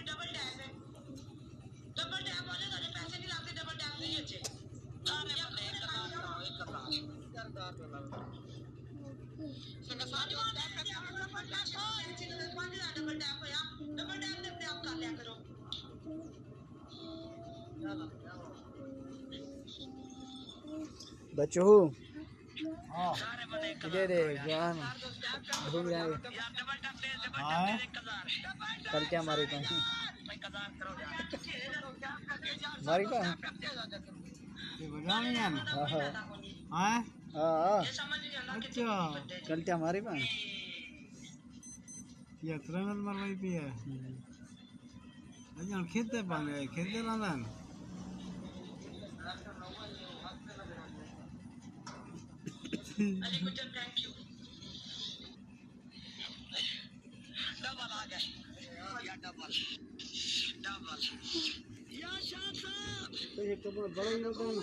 Double tap है, double tap वाले तो पैसे नहीं लगते, डबल टैप नहीं अच्छे सारे बंदे एक कतार डबल टैप होया, डबल टैप ने अपने आप कर लिया करो। बच्चों इधर ज्ञान घूम रहे कल क्या हमारे पास हमारी पास हाँ अच्छा कल क्या हमारे पास ये तरंगल मरवाई भी है अजन खेते पाने खेते लांदन अली गुजर थैंक यू डबल आ गए या डबल डबल या शाह साहब तो ये कपड़ा बड़ा ही होता है ना